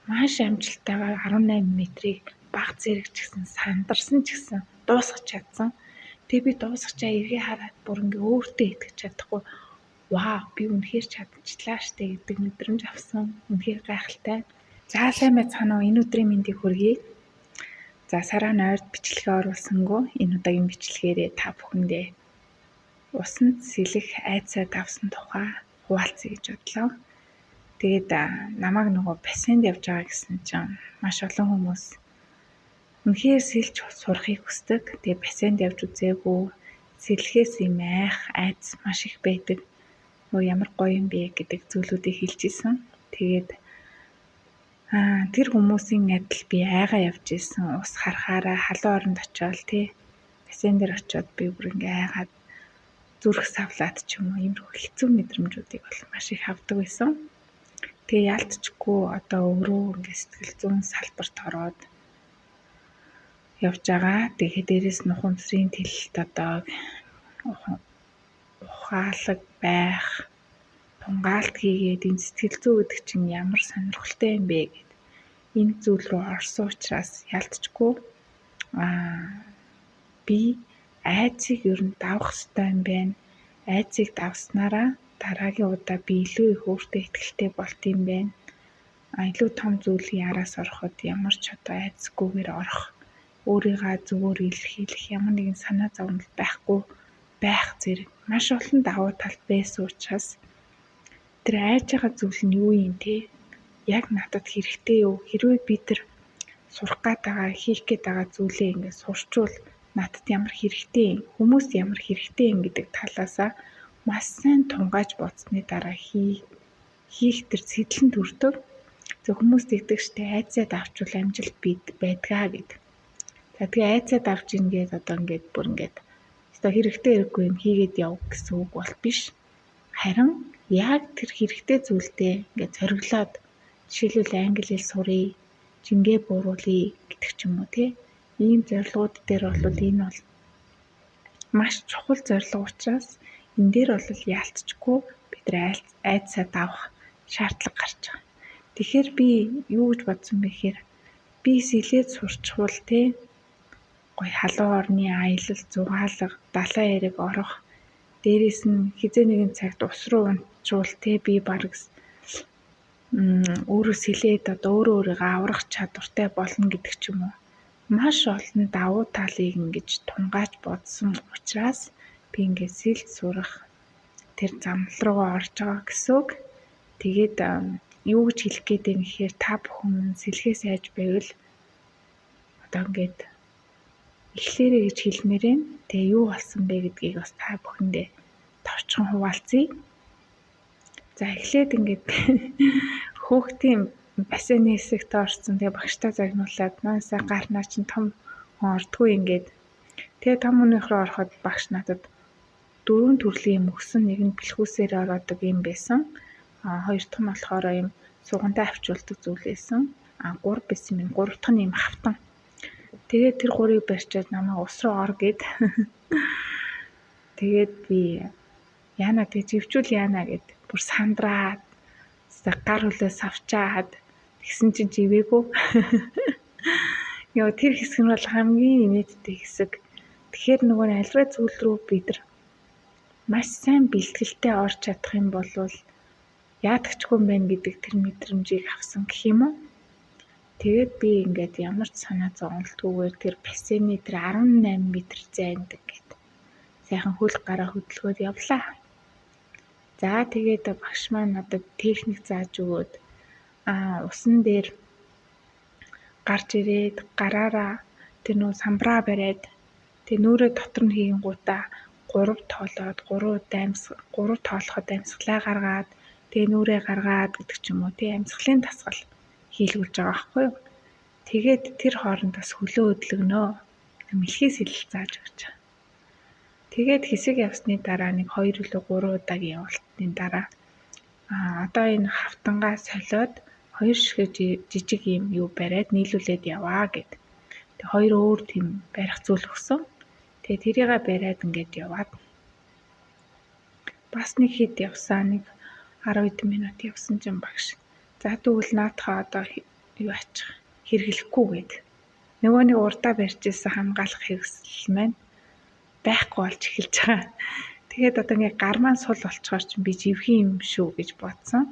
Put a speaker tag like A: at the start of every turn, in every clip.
A: маш амжилттайгаар 18 метрийг баг зэрэг ч гэсэн сандарсан ч гэсэн дуусгах чадсан. Тэгээ би дуусгачаа эргээ хараад бүр ингээ өөртөө итгэж чадахгүй. Вау, би үнэхээр чадчихлаа штэ гэдэг мэдрэмж авсан. Үнэхээр гайхалтай. За сайн байцгаана уу? Энэ өдрийн мэндийг хүргэе. За сараа нойрд бичлэгээ оруулсангүй энэ удаагийн бичлэгээрээ та бүхэндээ усанд сэлэх айцаа давсан тухай хуваалцъя гэж бодлоо. Тэгээд намайг нөгөө бассейнд явж байгаа гэсэн чинь маш олон хүмүүс үнэхээр сэлж сурахыг хүсдэг. Тэгээд бассейнд явж үзээгүй, сэлэхээс юм айц маш их байдаг. Нөгөө ямар гоё юм бэ гэдэг зүйлүүдийг хэлж исэн. Тэгээд тэр хүмүүсийн адил би айгаа явж исэн. Ус харахаараа халуун оронд очиод бассейн дээр очиод би бүр ингээ айгаад зүрх савлаад ч юм уу иймэрхүү хэцүү мэдрэмжүүдийг бол маш их авдаг байсан. Тэгээ яалтчгүй одоо өөрөө ингээ сэтгэл зүйн салбарт ороод явж байгаа. Тэгээ дээрээс нь ухамсарын тэлэлт одоо ухаалаг байх, тунгаалт хийгээд энэ сэтгэл зүй гэдэг чинь ямар сонирхолтой юм бэ гэд энэ зүйл рүү орсон учраас яалтчгүй би айцыг ер нь давах хэрэгтэй юм байна. Айцыг давснараа дараагийн удаа би илүү их өөртөө итгэлтэй болт юм байна. Илүү том зүйлийн араас ороход ямар ч одоо айцгүйгээр орох, өөрийгөө зөвөр илэрхийлэх ямар нэгэн санаа зовнил байхгүй байх зэрэг маш олон давуу тал байсан учраас тэр айж байгаа зүйл нь юу юм те? Яг надад хэрэгтэй юу? Хэрвээ би тэр сурах гээд байгаа, хийх гээд байгаа зүйлээ ингээд сурчвал надад ямар хэрэгтэй юм? Хүмүүст ямар хэрэгтэй юм гэдэг талаасаа маш сайн тунгааж бодсны дараа хийх тэр сэтлэн төрдөг. Хүмүүс тэгдэг штэ айцаа давчвал амжилт байдгаа гэдэг. За тэгээ айцаа давж ингээд одоо ингээд бүр ингээд одоо хэрэгтэй хэрэггүй юм хийгээд яв гэсэн үг бол биш. Харин яг тэр хэрэгтэй зүйлдээ ингээд зориглоод жишээлбэл англи хэл сурыг, жингээ бууруулъя гэдэг ч юм уу тий. Ийм зорилгууд дээр бол энэ бол маш чухал зорилго учраас энэ дээр бол яалтчгүй бид айцаа давах шаардлага гарч байгаа. Тэгэхээр би юу гэж бодсон бэ гэхээр би сэлээд сурчвал тий гоё халуун орны аялал, зугаалга, далайн эрэг орох, дээрээс нь хизээ нэгэн цагт ус руу унтчвал тий би бараг өөрөө сэлээд одоо өөрийгөө аврах чадвартай болно гэдэг ч юм уу. Маш олон давуу талыг ингэж тунгааж бодсон учраас би ингээд сэлж сурах тэр замнал руугаа орж байгаа гэсэн үг. Тэгээд юу гэж хэлэх гээд юм гэхээр та бүхэн сэлхээс айж байвал одоо ингээд эхлээрэй гэж хэлмээр байна. Тэгээ юу болсон бэ гэдгийг бас та бүхэндээ товчхон хуваалцъя. За эхлээд ингээд хөөхтийн бассейн хэсэгт орсон. Тэгээ багштай загнуулаад наасаа гарнаа чинь том ордгүй ингээд. Тэгээ том хүнийх рүү ороход багш надад 4 төрлийн юм өгсөн. Нэг нь бэлхүүсээр ороодог юм байсан. Хоёр дахь нь болохоор юм сугантай авчуулдаг зүйл байсан. 3 байсан юм. 3 дахь нь юм хавтан. Тэгээд тэр 3-ыг барьчаад намайг ус руу ор гэд. Тэгээд би яана тэг живчүүл яана гэд бүр сандраад гар хөлөө савчаад тэгсэн чинь живээгүй. Яа тэр хэсэг нь бол хамгийн инээдтэй хэсэг. Тэгэхээр нөгөө альва зүйл рүү бид нар маш сайн бэлтгэлтэй орж чадах юм бол яадагчгүй юм байна гэдэг тэр мэдрэмжийг авсан гэх юм уу. Тэгээд би ингээд ямар ч санаа зовлтгүйгээр тэр бассейний тэр 18 м зайдаг гэд. Сайхан хөл гараа хөдөлгөөд явлаа. За тэгээд багш маань надад техник зааж өгөөд усан дээр гарч ирээд гараараа тэр нөө самбраа бариад тэр нүрээ дотор нь хийнгуудаа 3 тоолоод 3 тоолоход амьсгалаа гаргаад тэгээ нүрээ гаргаад гэдэг ч юм уу тий амьсгалын дасгал хийлгүүлж байгаа байхгүй юу. Тэгээд тэр хооронд бас хөлөө өдлөгнөө мэлхий сэлэл зааж өгч байгаа. Тэгээд хэсэг явсны дараа нэг 2 үлээ 3 удаагийн явалтын дараа одоо энэ хавтангаа солиод 2 ширхэг жижиг юм юу бариад нийлүүлээд яваа гэд. Тэг 2 өөр тийм барих зүйл өгсөн. Тэгээ тэрийгээ бариад ингээд яваад бас нэг хэд явсаа нэг 10 минут явсан чинь багш. За тэгвэл наадхаа одоо юу ачих хэрэглэхгүй гээд. Нөгөө нэг урдаа барьж ирсэн хамгаалах хэрэгсэл маань байхгүй болж эхэлж байгаа. Тэгээд одоо ингээ гармаа сул болчоор чинь би живхэн юм шүү гэж бодсон.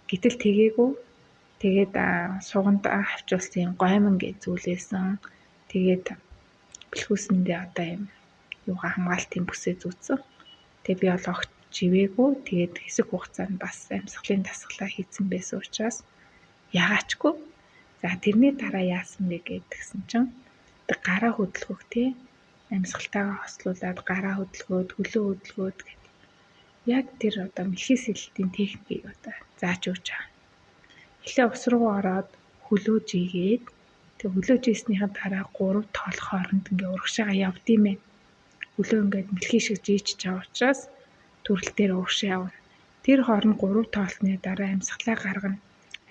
A: Гэтэл тэгээгүй. Тэгээд суганд хавчуулсан юм гомин гэж зүйлээсэн. Тэгээд бэлхүүсэндээ одоо юм юугаа хамгаалтын бүсээ зүүцсэн. Тэгээд би бол огт живээгүй. Тэгээд хэсэг хугацаанд бас амьсгалын дасгалаа хийсэн байсан учраас ягаачгүй. За тэрний дараа яасан бэ гэдгсэн чинь гараа хөдөлгөх тий амьсгалтайгаа хослуулад гараа хөдөлгөөд хөлөө хөдөлгөөд гэдэг. Яг тэр одоо мэлхий сэлэлтийн техникийг одоо зааж өгч байгаа. Эхлээ ус руу ороод хөлөөж ийгээд тэг хөлөөж ийснийхэн дараа 3 тоолох хооронд ингээ урагшаага явдсан мэн. Хөлөө ингээд мэлхий шиг жийчж байгаа учраас төрөл дээр урагшаа явна. Тэр хооронд 3 тоолсны дараа амьсгалаа гаргана.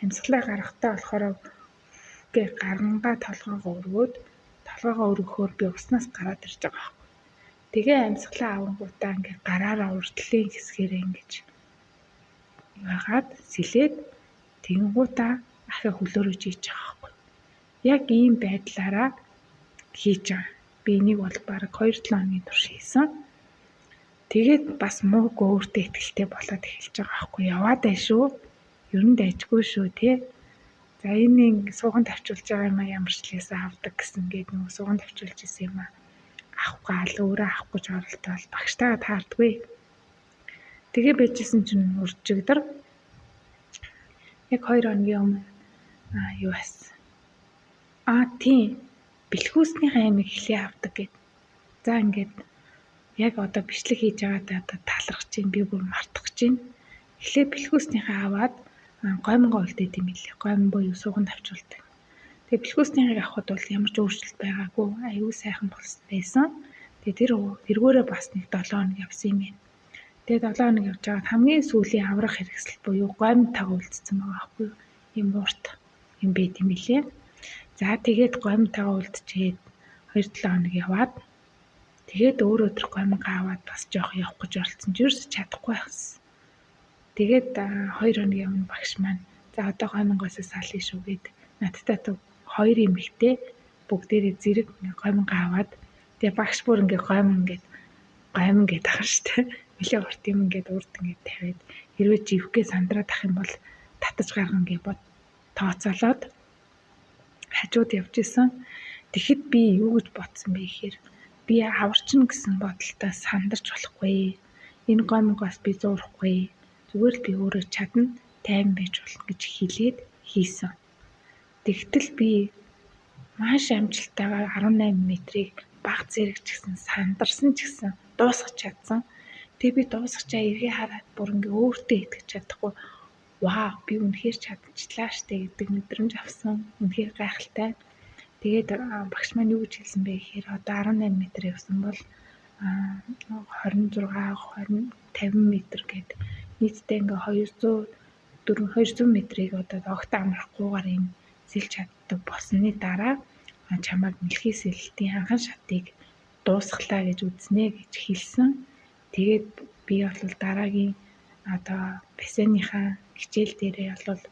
A: Амьсгалаа гаргахтаа болохоор гээ гарнгаа толгоогоо өргөхөөр би уснаас гараад ирж байгаа байхгүй. Тэгээ амьсгалаа авангуудаа ингээ гараараа урдлын хэсгээрээ ингэж яагаад сэлээд тэгэнгүүтээ ахиа хөлөөрөө жийж байгаа байхгүй. Яг ийм байдлаараа хийж байгаа. Би энийг бол бараг 2-7 хоногийн турш хийсэн. Тэгээд бас муу өөртөө ихтэй болоод эхэлж байгаа байхгүй. Яваад байна шүү. Ер нь дайжгүй шүү тий. За энэ сууган тавьчулж байгаа юм ямар ч лээс авдаг гэсэн гээд нөгөө сууган тавьчулж исэн юм авахгүй л өөрөө авах гэж оролдоо бол багштайгаа таардгүй. Тэгээ байжсэн чинь уржигдэр яг 2 хоногийн өмнө юу байсан. Тийм бэлхүүснийхээ амиг эхлээ авдаг гэд. За ингээд яг одоо бичлэг хийж байгаадаа одоо талархаж чинь би бүр мартах чинь. Эхлээ бэлхүүснийхээ аваад гомгоо үлдээд юм билээ. Гомн буюу сууган тавьчулдаг. Тэгээ бэлхүүснийхийг авахд бол ямар ч өөрчлөлт байгаагүй. Аюу сайхан байсан. Тэгээ тэргүүрээ бас нэг 7 хоног явсан юм байна. Тэгээ 7 хоног явж байгаад хамгийн сүүлийн аврах хэрэгсэл буюу гомн таг үлдсэн байгаа байхгүй юу? Ийм урт юм байт юм билээ. За тэгээд гомн таг үлдчихэд 2-7 хоног яваад тэгээд өөрөө тэр гомнгаа аваад бас жоох явах гэж оролцсон ч ерөөс чадахгүй байсан. Тэгээд 2 хоногийн өмнө багш маань за одоо гомнгоос салъя шүү гэд надтай 2 эмэгтэй бүгдээрээ зэрэг гомнгаа аваад тэгээ багш бүр ингээ гомн гээд ахаар штэ. Нилээ урт юм ингээд урд ингээд тавиад хэрвээ живхгээ сандраад ах юм бол татаж гаргана гэж тооцоолоод хажууд явж исэн. Тэгэхэд би юу гэж бодсон бэ гэхээр би аварчин гэсэн бодолтой сандарч болохгүй. Энэ гомгоос би зуурахгүй. Зүгээр л би өөрөө чадна, тайван байж болох гэж хэлээд хийсэн. Тэгтэл би маш амжилттайгаар 18 метрийг баг зэрэг ч гэсэн сандарсан ч гэсэн дуусгах чадсан. Тэгээ би дуусгачаа эргээ хараад бүр ингээ өөртөө итгэж чадахгүй. Вау, би үнэхээр чадчихлаа штэ гэдэг мэдрэмж авсан. Үнэхээр гайхалтай. Тэгээд багш маань юу гэж хэлсэн бэ гэхээр одоо 18 м явсан бол 26 50 метр гээд нийтдээ ингээ 200 метрийг одоо огт амрахгүйгээр юм сэлж чаддаг болсны дараа чамайг мэлхий сэлэлтийн анхан шатыг дуусглаа гэж үзнэ гэж хэлсэн. Тэгээд би бол дараагийн одоо бассейныхаа хичээл дээрээ бол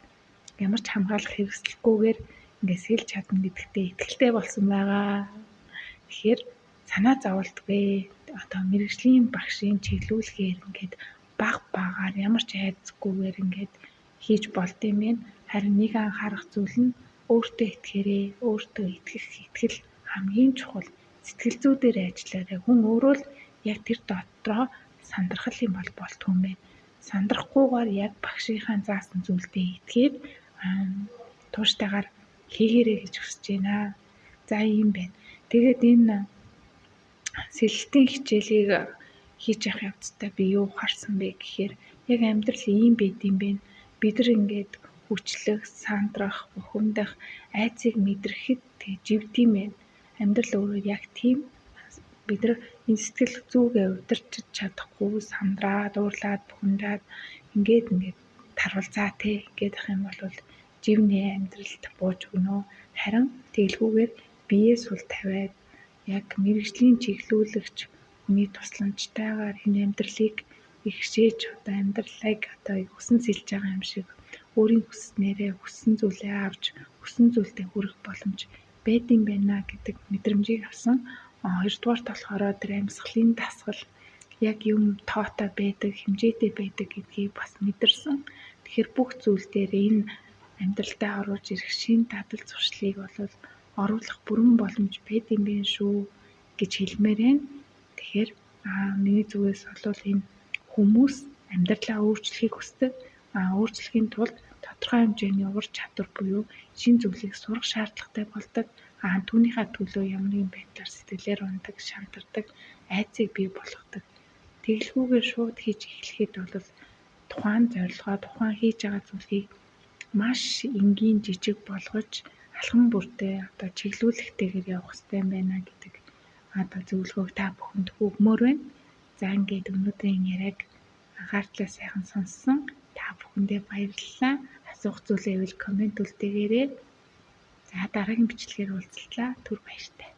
A: ямар ч хамгаалах хэрэгсэлгүйгээр ингээ сэлж чадна гэдэгтээ итгэлтэй болсон байгаа. Тэгэхээр санаа зовлтгүй одоо мэрэгжлийн багшийн чиглүүлгээр ингээд багаар ямар ч айцгүйгээр ингээд хийж болд юм бэ. Харин нэг анхаарах зүйл нь өөртөө итгэхээрээ өөртөө итгэл хамгийн чухал. Сэтгэл зүй дээр ажиллаарай. Хүн өөрөө л яг тэр дотроо сандрах юм бол болтгүй юм байна. Сандрахгүйгээр яг багшийнхаа заасан зүйлдээ итгээд тууштайгаар хийгээрэй гэж хүсэж байна. За ийм байна. Тэгээд энэ сэлэлтийн хичээлийг хийж явах явцдаа би юу харсан бэ гэхээр яг амьдрал ийм байд юм бэ. Бид нар ингээд хүчлэх, сандрах, бухимдах, айцыг мэдрэхэд живдэм байна. Амьдрал өөрөө яг тийм. Бид нар энэ сэтгэл зүйгээ удирч чадахгүй, сандраад, уурлаад, бухимдаад ингээд тарвалзаа те ингээд ах юм бол живнээ амьдралд бууж өгнө. Харин тэглгүүгээр биеэ сул тавиад яг мэрэгжлийн чиглүүлэгч хүний тусламжтайгаар энэ амьдралыг ихшээж одоо амьдралыг одоо хүсэн сэлж байгаа юм шиг өөрийн хүснээрээ хүссэн зүйлээ авч хүссэн зүйлдээ хүрэх боломж байдсан байна гэдэг мэдрэмжийг авсан. Хоёрдугаарт болохоор тэр амьсгалын дасгал яг юм тоотой байдаг, хэмжээтэй байдаг гэдгийг бас мэдэрсэн. Тэгэхээр бүх зүйл дээр энэ амьдралдаа оруулж ирэх шин дадал зуршлыг бол оруулах бүрэн боломж байдсан байх шүү гэж хэлмээр байна. Тэгэхээр миний зүгээс бол энэ хүмүүс амьдралаа өөрчлөхийг хүсдэг. Өөрчлөхийн тулд тодорхой хэмжээний ур чадвар буюу шин зүйлийг сурах шаардлагатай болдог. Түүнийхээ төлөө ямар нэгэн байдлаар сэтгэлээр ундаг, шантардаг, айцыг бий болгодог. Тэглгүүгээр шууд хийж эхлэхэд бол тухайн зорилгоо, тухайн хийж байгаа зүйлийг маш энгийн жижиг болгож алхам бүртээ чиглүүлэхтэйгээр явах хэрэгтэй байна гэдэг зөвлөгөөг та бүхэнд өгмөр байна. За ингээд өнөөдрийн яриаг анхаардлаа сайхан сонссон та бүхэндээ баярлалаа. Асуух зүйлээ ивэл комент үлдээгээрэй. За дараагийн бичлэгээр уулзлаа. Түр баяртай.